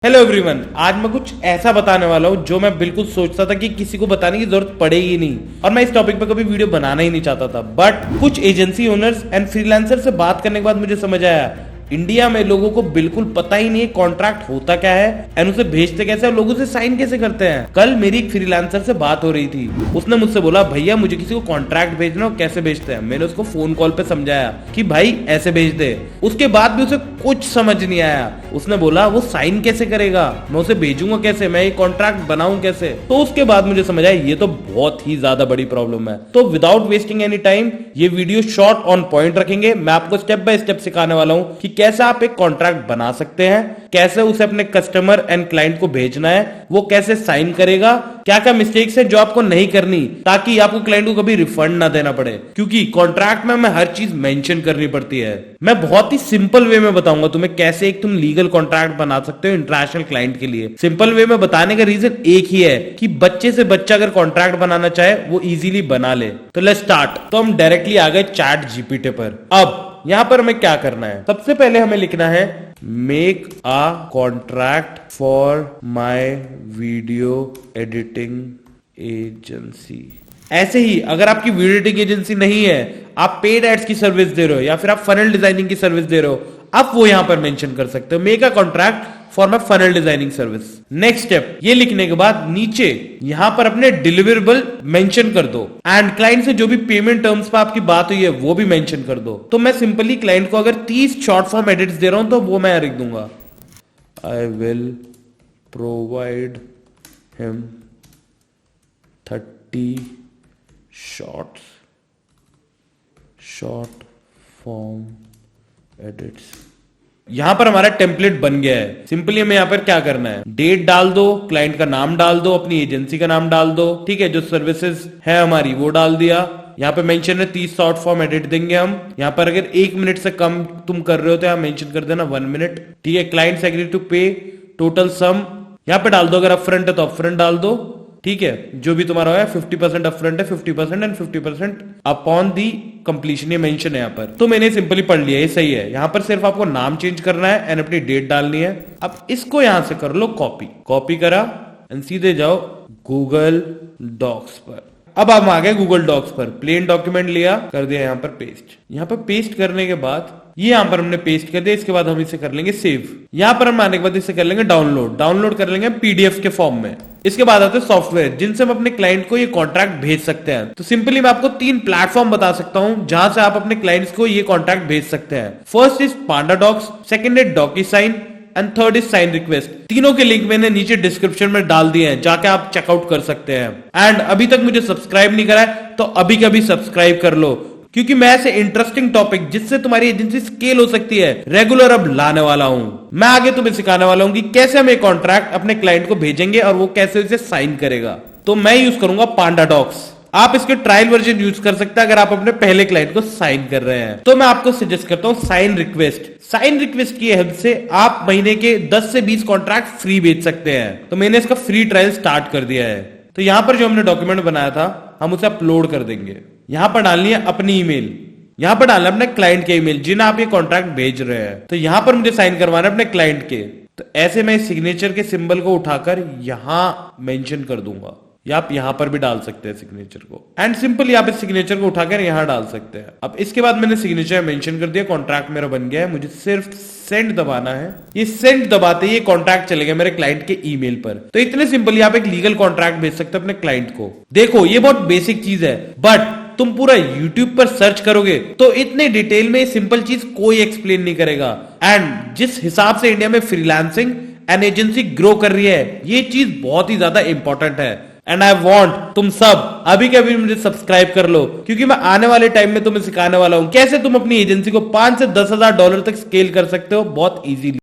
Hello everyone, आज मैं कुछ ऐसा बताने वाला हूँ जो मैं बिल्कुल सोचता था कि किसी को बताने की जरूरत पड़ेगी नहीं, और मैं इस टॉपिक पे कभी वीडियो बनाना ही नहीं चाहता था। बट कुछ एजेंसी ओनर्स एंड फ्रीलांसर से बात करने के बाद मुझे समझ आया इंडिया में लोगों को बिल्कुल पता ही नहीं है कॉन्ट्रैक्ट होता क्या है एंड उसे भेजते कैसे और लोगों से साइन कैसे करते हैं। कल मेरी एक फ्रीलांसर से बात हो रही थी, उसने मुझसे बोला भैया मुझे किसी को कॉन्ट्रैक्ट भेजना हो कैसे भेजते हैं। मैंने उसको फोन कॉल पे समझाया कि भाई ऐसे भेज दे। उसके बाद भी उसे कुछ समझ नहीं आया। उसने बोला वो साइन कैसे करेगा, मैं उसे भेजूंगा कैसे, मैं ये कॉन्ट्रैक्ट बनाऊं कैसे। तो उसके बाद मुझे समझ आया ये तो बहुत ही ज्यादा बड़ी प्रॉब्लम है। तो विदाउट वेस्टिंग एनी टाइम ये वीडियो शॉर्ट ऑन पॉइंट रखेंगे। मैं आपको स्टेप बाय स्टेप सिखाने वाला हूं कि कैसे आप एक कॉन्ट्रैक्ट बना सकते हैं, कैसे उसे अपने कस्टमर एंड क्लाइंट को भेजना है, वो कैसे साइन करेगा, क्या क्या मिस्टेक्स है जो आपको नहीं करनी ताकि आपको क्लाइंट को कभी रिफंड ना देना पड़े, क्योंकि कॉन्ट्रैक्ट में हमें हर चीज मेंशन करनी पड़ती है। मैं बहुत ही सिंपल वे में बताऊंगा तुम्हें कैसे एक तुम लीगल कॉन्ट्रैक्ट बना सकते हो इंटरनेशनल क्लाइंट के लिए। सिंपल वे में बताने का रीजन एक ही है कि बच्चे से बच्चा अगर कॉन्ट्रैक्ट बनाना चाहे वो इजीली बना ले। तो लेट्स स्टार्ट। तो हम डायरेक्टली आ गए चैट जीपीटी पर। अब यहां पर हमें क्या करना है, सबसे पहले हमें लिखना है make a contract for my video editing agency. ऐसे ही अगर आपकी वीडियो एडिटिंग एजेंसी नहीं है, आप पेड एड्स की सर्विस दे रहे हो या फिर आप फनल डिजाइनिंग की सर्विस दे रहे हो, आप वो यहां पर मेंशन कर सकते हो make a contract for my funnel designing service. Next step, ये लिखने के बाद नीचे यहां पर अपने डिलीवरेबल मेंशन कर दो एंड क्लाइंट से जो भी पेमेंट टर्म्स पर आपकी बात हुई है वो भी मेंशन कर दो। तो मैं सिंपली क्लाइंट को अगर 30 शॉर्ट फॉर्म एडिट्स दे रहा हूं तो वो मैं लिख दूंगा I will provide him 30 short form edits. यहां पर हमारा टेम्पलेट बन गया है। सिंपली हमें यहां पर क्या करना है, डेट डाल दो, क्लाइंट का नाम डाल दो, अपनी एजेंसी का नाम डाल दो, ठीक है, जो सर्विसेज है हमारी वो डाल दिया। यहाँ पे मेंशन है 30 शॉर्ट फॉर्म एडिट देंगे हम। यहाँ पर अगर 1 मिनट से कम तुम कर रहे हो तो यहाँ मेंशन कर देना 1 मिनट, ठीक है। क्लाइंट्स एग्री टू पे टोटल सम यहाँ पे डाल दो, अगर अपफ्रंट है तो अपफ्रंट डाल दो, ठीक है। जो भी तुम्हारा है 50% अपफ्रंट है, 50% एंड 50% अपॉन दी कंप्लीशन, ये मेंशन है यहाँ पर। तो मैंने सिंपली पढ़ लिया, ये सही है। यहाँ पर सिर्फ आपको नाम चेंज करना है एंड अपनी डेट डालनी है। अब इसको यहां से कर लो कॉपी करा एंड सीधे जाओ गूगल डॉक्स पर। अब हम आ गए गूगल डॉक्स पर, प्लेन डॉक्यूमेंट लिया, कर दिया यहाँ पर पेस्ट। यहाँ पर पेस्ट करने के बाद ये यहां पर हमने पेस्ट कर दिया। इसके बाद हम इसे कर लेंगे सेव। यहां पर हम आने के बाद इसे कर लेंगे डाउनलोड कर लेंगे पीडीएफ के फॉर्म में। इसके बाद आते हैं सॉफ्टवेयर जिनसे हम अपने क्लाइंट को ये कॉन्ट्रैक्ट भेज सकते हैं। तो सिंपली मैं आपको 3 प्लेटफॉर्म बता सकता हूं जहां से आप अपने क्लाइंट्स को ये कॉन्ट्रैक्ट भेज सकते हैं। First is PandaDocs, second is DocuSign and third is साइन रिक्वेस्ट। तीनों के लिंक मैंने नीचे डिस्क्रिप्शन में डाल दिए हैं, जाके आप चेकआउट कर सकते हैं। एंड अभी तक मुझे सब्सक्राइब नहीं करा है तो अभी कभी सब्सक्राइब कर लो, क्योंकि मैं ऐसे इंटरेस्टिंग टॉपिक जिससे तुम्हारी एजेंसी स्केल हो सकती है रेगुलर अब लाने वाला हूं। मैं आगे तुम्हें सिखाने वाला हूं कि कैसे हम एक कॉन्ट्रैक्ट अपने क्लाइंट को भेजेंगे और वो कैसे उसे साइन करेगा। तो मैं यूज करूंगा पांडाडॉक्स। आप इसके ट्रायल वर्जन यूज कर सकते हैं अगर आप अपने पहले क्लाइंट को साइन कर रहे हैं। तो मैं आपको सजेस्ट करता हूं साइन रिक्वेस्ट की हेल्प से आप महीने के 10 से 20 कॉन्ट्रैक्ट फ्री भेज सकते हैं। तो मैंने इसका फ्री ट्रायल स्टार्ट कर दिया है। तो यहां पर जो हमने डॉक्यूमेंट बनाया था हम उसे अपलोड कर देंगे। यहां पर डालनी है अपनी ईमेल, यहां पर डालना है अपने क्लाइंट के ईमेल जिन्हें आप ये कॉन्ट्रैक्ट भेज रहे हैं। तो यहां पर मुझे साइन करवाना है अपने क्लाइंट के। तो ऐसे मैं सिग्नेचर के सिंबल को उठाकर यहां मेंशन कर दूंगा, या आप यहां पर भी डाल सकते हैं सिग्नेचर को। एंड सिंपली आप इस सिग्नेचर को उठाकर यहां डाल सकते हैं। अब इसके बाद मैंने सिग्नेचर मेंशन कर दिया, कॉन्ट्रैक्ट मेरा बन गया है। मुझे सिर्फ सेंड दबाना है। ये सेंड दबाते ही ये कॉन्ट्रैक्ट चलेगा मेरे क्लाइंट के ईमेल पर। तो इतने सिंपली आप एक लीगल कॉन्ट्रैक्ट भेज सकते हैं अपने क्लाइंट को। देखो ये बहुत बेसिक चीज है, बट तुम पूरा YouTube पर सर्च करोगे तो इतने डिटेल में सिंपल चीज कोई एक्सप्लेन नहीं करेगा। एंड जिस हिसाब से इंडिया में फ्रीलांसिंग एंड एजेंसी ग्रो कर रही है, ये चीज बहुत ही ज्यादा इंपॉर्टेंट है। एंड आई वॉन्ट तुम सब अभी के अभी मुझे सब्सक्राइब कर लो, क्योंकि मैं आने वाले टाइम में तुम्हें सिखाने वाला हूं कैसे तुम अपनी एजेंसी को $5 से $10,000 तक स्केल कर सकते हो बहुत इजीली।